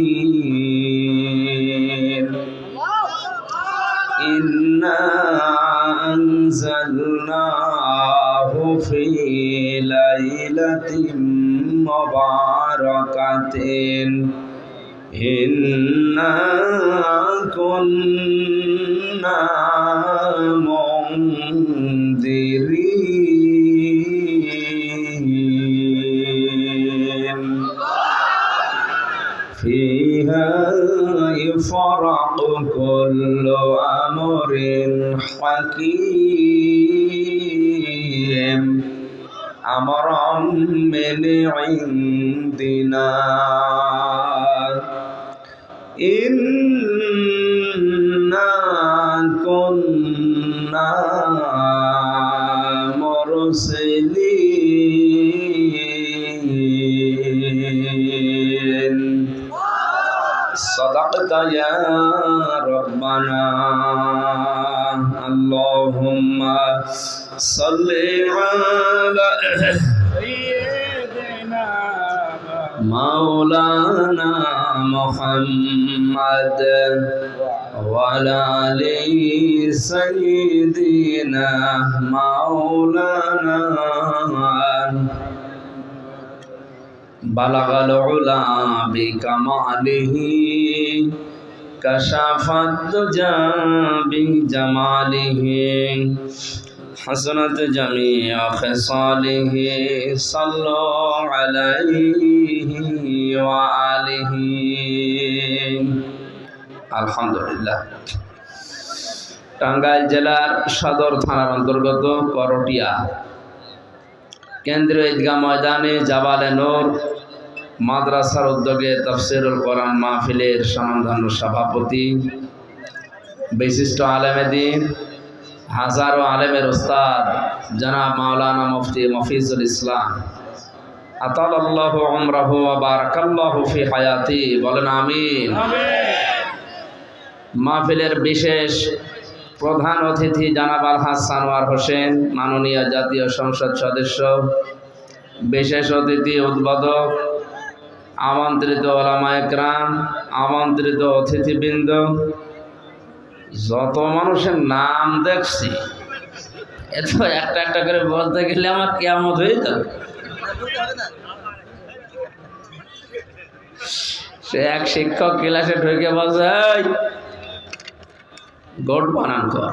بالمبين إنا أنزلناه في ليلة مباركة إنا كنا منذرين فيها يفرق كل أمر حكيم أمرا من عندنا إنا كنا مرسلين صدقت يا ربنا اللهم صل على سيدنا مولانا محمد وعلى آل سيدنا مولانا بلغ العلا بكماله كشف الدجى بجماله حسنت جميع خصاله صلوا عليه وآله আলহামদুলিল্লাহ। টাঙ্গাইল জেলার সদর থানার অন্তর্গত করটিয়া কেন্দ্রীয় ঈদগাহ ময়দানে জাবালে নূর মাদ্রাসার উদ্যোগে তাফসীরুল কোরআন মাহফিলের স্বনামধন্য সভাপতি বিশিষ্ট আলেমে দ্বীন হাজারো আলেমের উস্তাদ জনাব মাওলানা মুফতি মফিজুল ইসলাম আতালাল্লাহু উমরাহু ওয়া বারাকাল্লাহু ফি হায়াতি, বলেন আমিন। মাহফিলের বিশেষ প্রধান অতিথি জনাব আলহাজ সানোয়ার হোসেন, মাননীয় জাতীয় সংসদ সদস্য, বিশেষ অতিথি উদ্বোধক, আমন্ত্রিত ওলামায়ে কেরাম, আমন্ত্রিত অতিথিবৃন্দ, যত মানুষের নাম দেখছি এত একটা একটা করে বলতে গেলে আমার কিয়ামত হয়ে যাবে। সে এক শিক্ষক ক্লাসে ঢুকে বলছে, গোট বানান কর।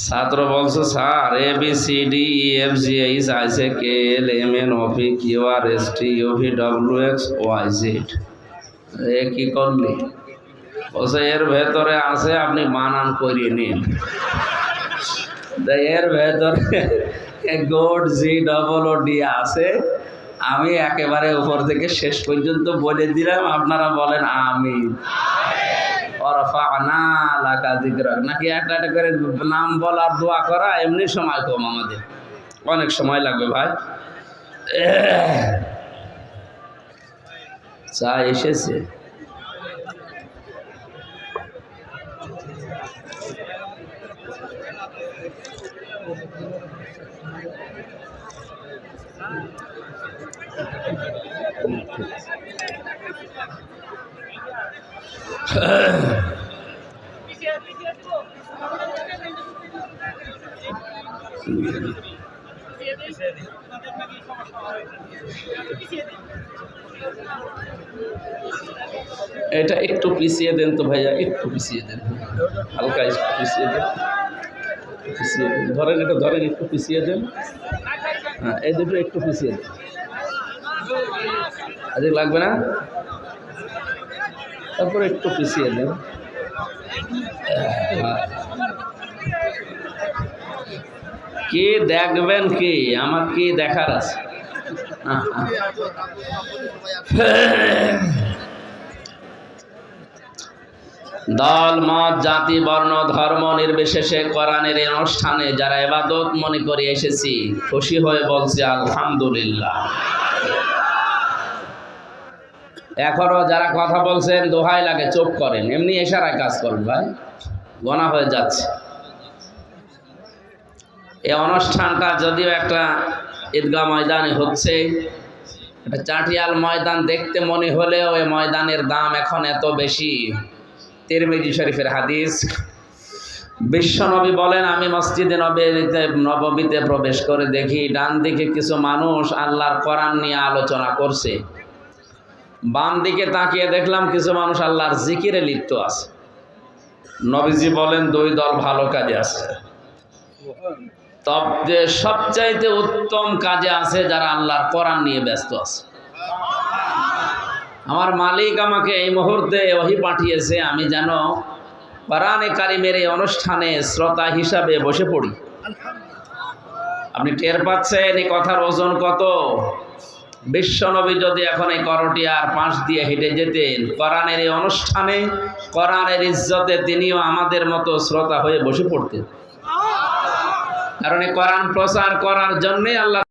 ছাত্র বলছে, স্যার ABCDEFGH আছে KLMNOPQRSTUVWXYZ। এ কি করলি? বলছে এর ভেতরে আছে, আপনি বানান করিয়ে নিন। এর ভেতরে গোট GOOD আছে, আমি একেবারে উপর থেকে শেষ পর্যন্ত বলে দিলাম, আপনারা বলেন আমিন। নাকি একটা একটা করে নাম বলার দোয়া করা এমনি সময় কম, আমাদের অনেক সময় লাগবে ভাই। চা এসেছে। এটা একটু পিছিয়ে দেন তো ভাইয়া, একটু পিছিয়ে দেন, হালকা একটু পিছিয়ে দেন, পিছিয়ে দেন, ধরেন এটা ধরেন, একটু পিছিয়ে দেন। হ্যাঁ, এই দুটো একটু পিছিয়ে দেন, আজ লাগবে না, তারপরে একটু পিছিয়ে দেন। কি দেখবেন? কি আমার কি দেখার আছে? দল মত জাতি বর্ণ ধর্ম নির্বিশেষে কোরআনের এই অনুষ্ঠানে যারা ইবাদত মনে করে এসেছি, খুশি হয়ে বলছি আলহামদুলিল্লাহ। এখনো যারা কথা বলছেন দোহাই লাগে চুপ করেন, এমনি ইশারায় কাজ করেন ভাই, গোনা হয়ে যাচ্ছে। এই অনুষ্ঠানটা যদিও একটা ঈদগাহ ময়দানে হচ্ছে, এটা চাটিয়াল ময়দান দেখতে মনে হলেও ওই ময়দানের দাম এখন এত বেশি। তিরমিজি শরীফের হাদিস, বিশ্বনবী বলেন, আমি মসজিদে নববীতে প্রবেশ করে দেখি ডান দিকে কিছু মানুষ আল্লাহর কোরআন নিয়ে আলোচনা করছে, বাম দিকে তাকিয়ে দেখলাম কিছু মানুষ আল্লাহর জিকিরে লিপ্ত আছে। নবীজি বলেন দুই দল ভালো কাজে আছে, তবে সবচাইতে উত্তম কাজে আছে যারা আল্লাহর কোরআন নিয়ে ব্যস্ত আছে। আমার মালিক আমাকে এই মুহূর্তে ওহী পাঠিয়েছে, আমি যেন কোরআনে কারিমের এই অনুষ্ঠানে শ্রোতা হিসাবে বসে পড়ি। আপনি টের পাচ্ছেন এই কথার ওজন কত? বিশ্বনবী যদি এখন এই করটিয়ার পাশ দিয়ে হেঁটে যেতেন কোরআনের এই অনুষ্ঠানে, কোরআনের ইজ্জতে তিনিও আমাদের মতো শ্রোতা হয়ে বসে পড়তেন। কারণ এই কোরআন প্রচার করার জন্যে আল্লাহ